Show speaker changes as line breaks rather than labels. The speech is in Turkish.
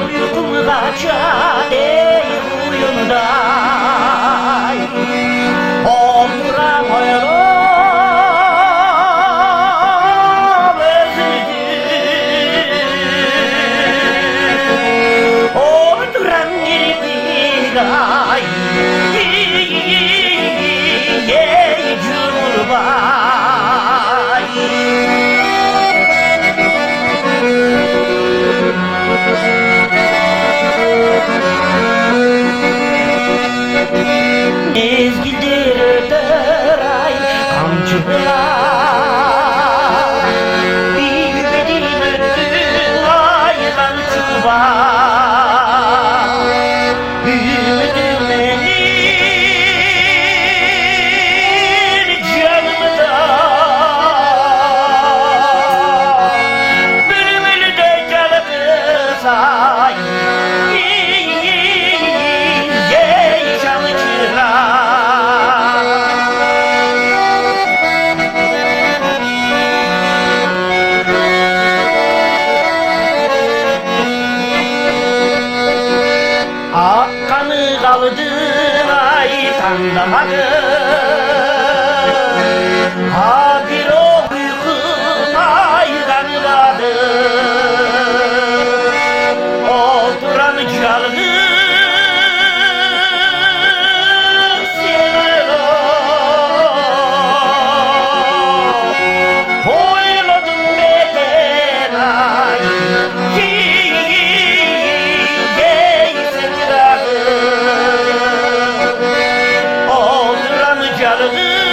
uykum kaçar ey uyumday olduramıyorum özüdüm olduram girdiğay ey Cumhurbaşkanı. Mezgildir öter ay kamçılar bilmedin öttün aydan çubuğa ümidim benim canımda bülbül de gelmez ay Akkanı kaldın ay tanımadı ha bir o uykum ay kanıladı olduran canım sever oyladım beden ay olduran canım